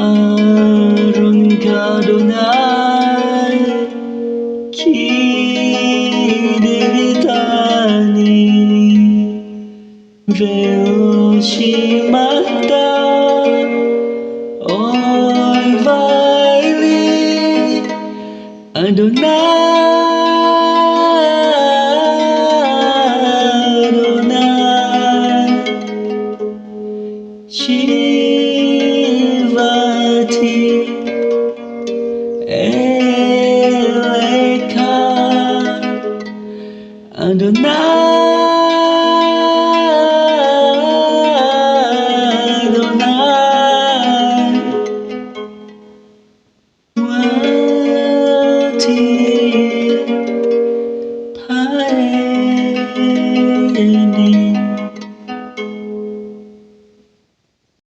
Aron ka dunay kideritani Veloshimata Oy Vaili Adonai Adonai Shivati Eleka Adonai Wati Paeni